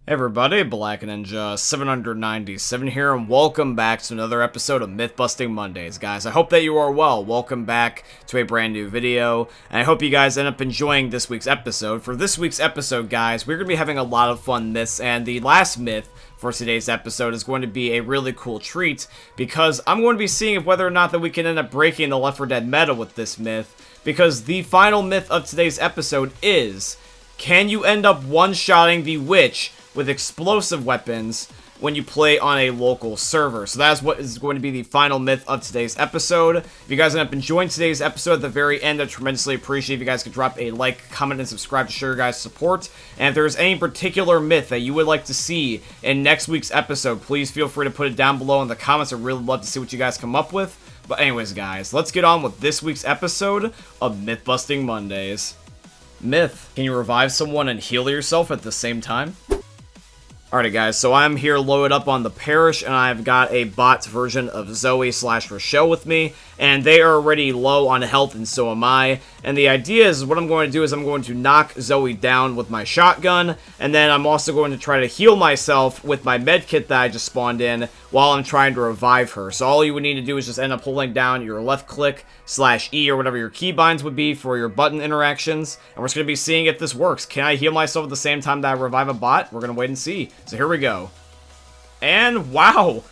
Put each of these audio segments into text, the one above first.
Hey everybody, Black Ninja 797 here, and welcome back to another episode of Myth Busting Mondays, guys. I hope that you are well. Welcome back to a brand new video, and I hope you guys end up enjoying this week's episode. For this week's episode, guys, we're going to be having a lot of fun myths, and the last myth for today's episode is going to be a really cool treat, because I'm going to be seeing if whether or not that we can end up breaking the Left 4 Dead meta with this myth, because the final myth of today's episode is, can you end up one-shotting the witch with explosive weapons when you play on a local server? So that's what is going to be the final myth of today's episode. If you guys end up enjoying today's episode at the very end, I tremendously appreciate if you guys could drop a like, comment, and subscribe to show your guys' support. And if there's any particular myth that you would like to see in next week's episode, please feel free to put it down below in the comments. I'd really love to see what you guys come up with. But anyways, guys, let's get on with this week's episode of Myth Busting Mondays. Myth: can you revive someone and heal yourself at the same time? Alrighty guys, so I'm here loaded up on the parish, and I've got a bot version of Zoe / Rochelle with me, and they are already low on health, and so am I. And the idea is, what I'm going to do is I'm going to knock Zoe down with my shotgun, and then I'm also going to try to heal myself with my medkit that I just spawned in while I'm trying to revive her. So all you would need to do is just end up holding down your left click /E or whatever your keybinds would be for your button interactions, and we're just going to be seeing if this works. Can I heal myself at the same time that I revive a bot? We're going to wait and see. So here we go. And wow,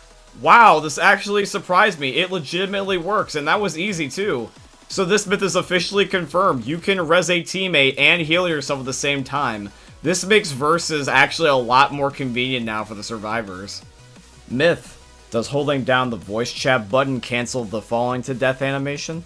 this actually surprised me. It legitimately works, and that was easy too. So this myth is officially confirmed. You can res a teammate and heal yourself at the same time. This makes versus actually a lot more convenient now for the survivors. Myth: does holding down the voice chat button cancel the falling to death animation?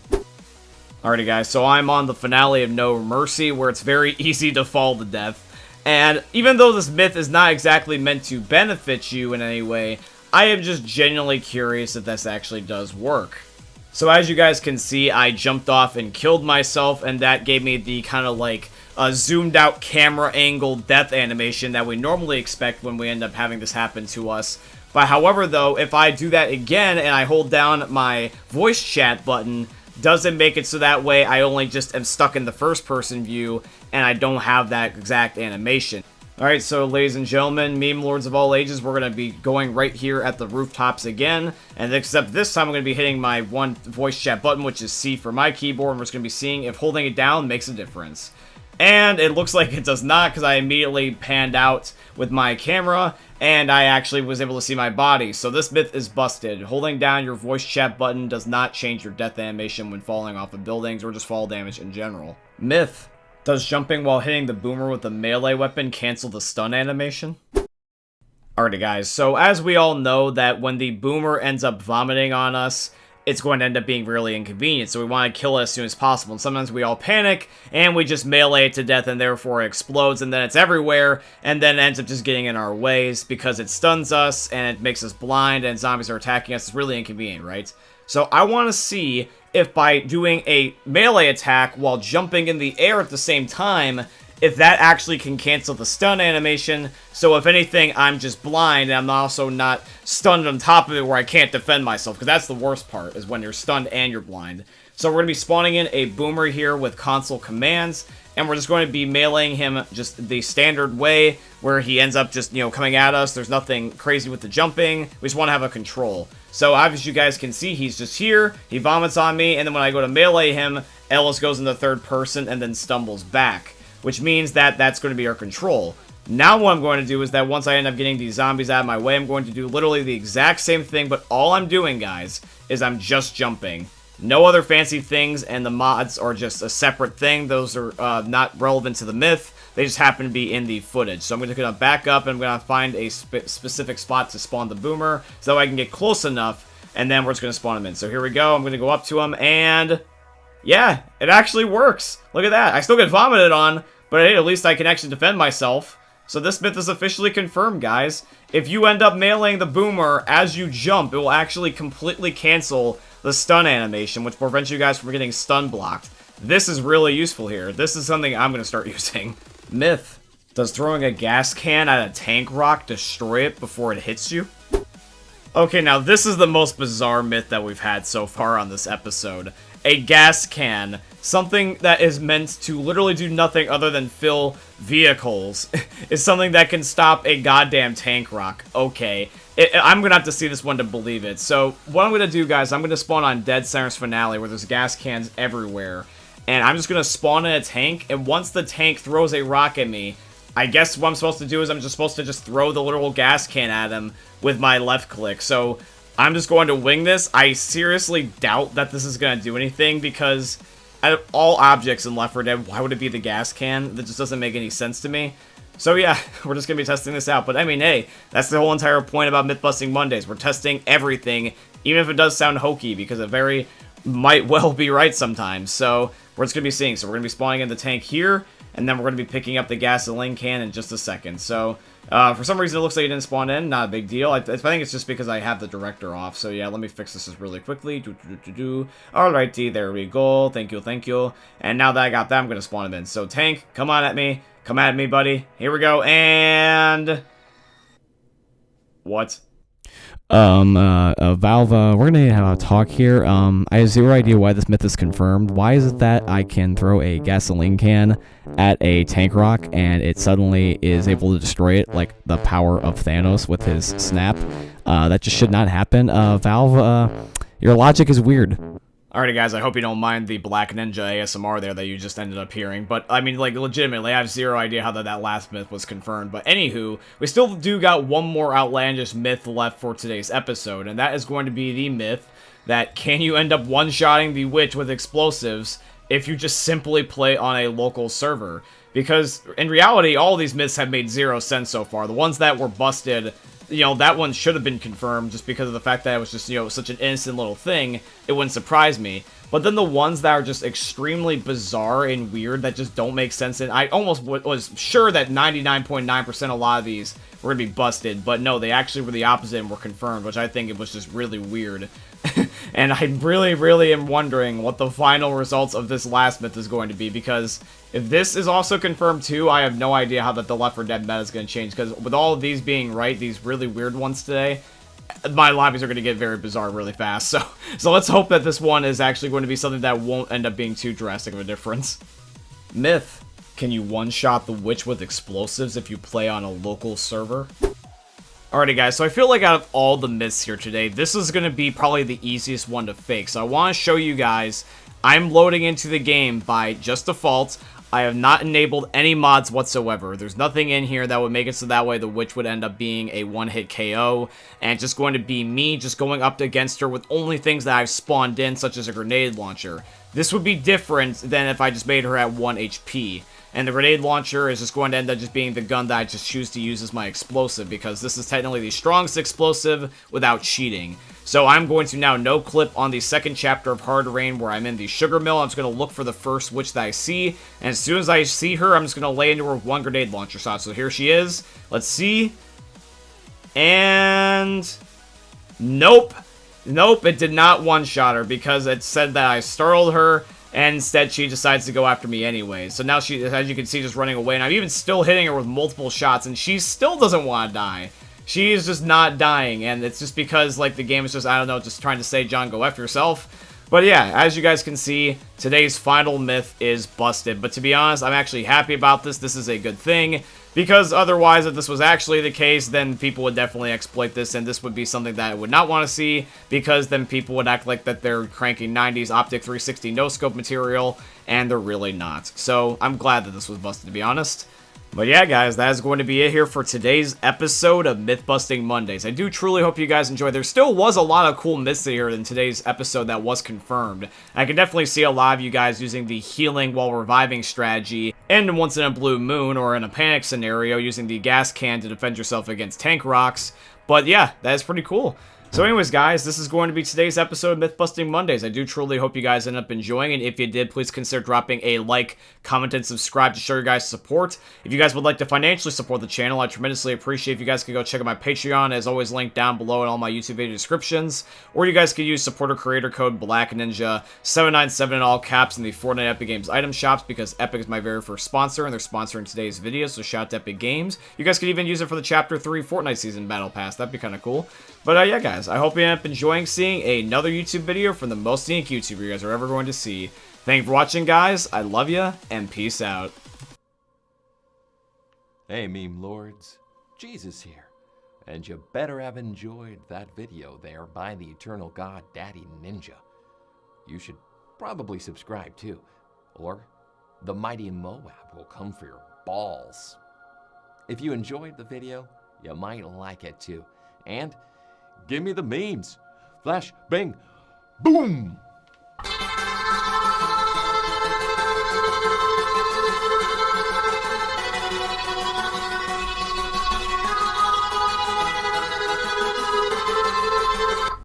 Alrighty guys, so I'm on the finale of No Mercy, where it's very easy to fall to death. And even though this myth is not exactly meant to benefit you in any way, I am just genuinely curious if this actually does work. So as you guys can see, I jumped off and killed myself, and that gave me the kind of like a zoomed out camera angle death animation that we normally expect when we end up having this happen to us. But however though, if I do that again and I hold down my voice chat button, doesn't make it so that way I only just am stuck in the first person view and I don't have that exact animation. Alright, so ladies and gentlemen, meme lords of all ages, we're going to be going right here at the rooftops again, and except this time I'm going to be hitting my one voice chat button, which is C for my keyboard, and we're just going to be seeing if holding it down makes a difference. And it looks like it does not, because I immediately panned out with my camera, and I actually was able to see my body. So this myth is busted. Holding down your voice chat button does not change your death animation when falling off of buildings, or just fall damage in general. Myth: does jumping while hitting the boomer with a melee weapon cancel the stun animation? Alrighty guys, so as we all know that when the boomer ends up vomiting on us, it's going to end up being really inconvenient, so we want to kill it as soon as possible. And sometimes we all panic, and we just melee it to death, and therefore it explodes, and then it's everywhere, and then it ends up just getting in our ways, because it stuns us, and it makes us blind, and zombies are attacking us. It's really inconvenient, right? So I want to see if by doing a melee attack while jumping in the air at the same time, if that actually can cancel the stun animation. So if anything, I'm just blind, and I'm also not stunned on top of it where I can't defend myself, because that's the worst part, is when you're stunned and you're blind. So we're going to be spawning in a boomer here with console commands, and we're just going to be meleeing him just the standard way, where he ends up just, coming at us. There's nothing crazy with the jumping. We just want to have a control. So as you guys can see, he's just here, he vomits on me, and then when I go to melee him, Ellis goes into third person and then stumbles back, which means that that's going to be our control. Now what I'm going to do is that once I end up getting these zombies out of my way, I'm going to do literally the exact same thing, but all I'm doing, guys, is I'm just jumping. No other fancy things, and the mods are just a separate thing. Those are not relevant to the myth. They just happen to be in the footage. So I'm going to back up, and I'm going to find a specific spot to spawn the boomer, so I can get close enough, and then we're just going to spawn him in. So here we go. I'm going to go up to him, and yeah, it actually works. Look at that. I still get vomited on, but hey, at least I can actually defend myself. So this myth is officially confirmed, guys. If you end up meleeing the boomer as you jump, it will actually completely cancel the stun animation, which prevents you guys from getting stun blocked. This is really useful here. This is something I'm going to start using. Myth: does throwing a gas can at a tank rock destroy it before it hits you? Okay, now this is the most bizarre myth that we've had so far on this episode. A gas can, something that is meant to literally do nothing other than fill vehicles, is something that can stop a goddamn tank rock. Okay, I'm gonna have to see this one to believe it. So what I'm gonna do, guys, I'm gonna spawn on Dead Center's Finale, where there's gas cans everywhere, and I'm just gonna spawn in a tank, and once the tank throws a rock at me, I guess what I'm supposed to do is I'm just supposed to just throw the literal gas can at him with my left click. So I'm just going to wing this. I seriously doubt that this is going to do anything, because out of all objects in Left 4 Dead, why would it be the gas can? That just doesn't make any sense to me. So yeah, we're just going to be testing this out. But I mean, hey, that's the whole entire point about Myth-Busting Mondays. We're testing everything, even if it does sound hokey, because it very might well be right sometimes. So we're just going to be seeing. So we're going to be spawning in the tank here, and then we're going to be picking up the gasoline can in just a second. So for some reason, it looks like it didn't spawn in. Not a big deal. I think it's just because I have the director off. So yeah, let me fix this really quickly. Alrighty, there we go. Thank you, thank you. And now that I got that, I'm going to spawn him in. So tank, come on at me. Come at me, buddy. Here we go. And what? Valve, we're gonna have a talk here. I have zero idea why this myth is confirmed. Why is it that I can throw a gasoline can at a tank rock and it suddenly is able to destroy it, like the power of Thanos with his snap? That just should not happen. Valve, your logic is weird. Alrighty, guys, I hope you don't mind the Black Ninja ASMR there that you just ended up hearing. But, I mean, like, legitimately, I have zero idea how that last myth was confirmed. But, anywho, we still do got one more outlandish myth left for today's episode. And that is going to be the myth that can you end up one-shotting the witch with explosives if you just simply play on a local server? Because, in reality, all of these myths have made zero sense so far. The ones that were busted, you know, that one should have been confirmed just because of the fact that it was just, you know, such an innocent little thing. It wouldn't surprise me. But then the ones that are just extremely bizarre and weird that just don't make sense, and I almost was sure that 99.9% a lot of these were going to be busted, but no, they actually were the opposite and were confirmed, which I think it was just really weird. And I really am wondering what the final results of this last myth is going to be, because if this is also confirmed too, I have no idea how the Left 4 Dead meta is going to change, because with all of these being right, these really weird ones today, my lobbies are going to get very bizarre really fast. So let's hope that this one is actually going to be something that won't end up being too drastic of a difference. Myth: can you one-shot the witch with explosives if you play on a local server? Alrighty, guys, so I feel like out of all the myths here today, this is going to be probably the easiest one to fake. So I want to show you guys, I'm loading into the game by just default. I have not enabled any mods whatsoever. There's nothing in here that would make it so that way the witch would end up being a one-hit KO, and it's just going to be me just going up against her with only things that I've spawned in, such as a grenade launcher. This would be different than if I just made her at 1 HP. And the grenade launcher is just going to end up just being the gun that I just choose to use as my explosive, because this is technically the strongest explosive without cheating. So I'm going to now no-clip on the second chapter of Hard Rain, where I'm in the sugar mill. I'm just going to look for the first witch that I see, and as soon as I see her, I'm just going to lay into her with one grenade launcher shot. So here she is. Let's see. And nope. Nope, it did not one-shot her, because it said that I startled her, and instead she decides to go after me anyway. So now she, as you can see, just running away, and I'm even still hitting her with multiple shots, and she still doesn't want to die. She is just not dying, and it's just because, like, the game is just, I don't know, just trying to say, John, go F yourself. But yeah, as you guys can see, today's final myth is busted. But to be honest, I'm actually happy about this. This is a good thing, because otherwise, if this was actually the case, then people would definitely exploit this, and this would be something that I would not want to see, because then people would act like that they're cranking 90s Optic 360 no-scope material, and they're really not. So I'm glad that this was busted, to be honest. But yeah, guys, that is going to be it here for today's episode of Myth-Busting Mondays. I do truly hope you guys enjoyed. There still was a lot of cool myths here in today's episode that was confirmed. I can definitely see a lot of you guys using the healing while reviving strategy, and once in a blue moon or in a panic scenario, using the gas can to defend yourself against tank rocks. But yeah, that is pretty cool. So anyways, guys, this is going to be today's episode of Myth-Busting Mondays. I do truly hope you guys end up enjoying, and if you did, please consider dropping a like, comment, and subscribe to show your guys' support. If you guys would like to financially support the channel, I tremendously appreciate if you guys could go check out my Patreon, as always linked down below in all my YouTube video descriptions, or you guys could use supporter creator code BlackNinja797 in all caps in the Fortnite Epic Games item shops, because Epic is my very first sponsor, and they're sponsoring today's video, so shout out to Epic Games. You guys could even use it for the Chapter 3 Fortnite Season Battle Pass. That'd be kind of cool. But yeah, guys. guys, I hope you end up enjoying seeing another YouTube video from the most unique YouTuber you guys are ever going to see. Thank you for watching, guys. I love you, and peace out. Hey, meme lords. Jesus here. And you better have enjoyed that video there by the eternal god Daddy Ninja. You should probably subscribe too, or the mighty Moab will come for your balls. If you enjoyed the video, you might like it too. And give me the memes. Flash, bang, boom!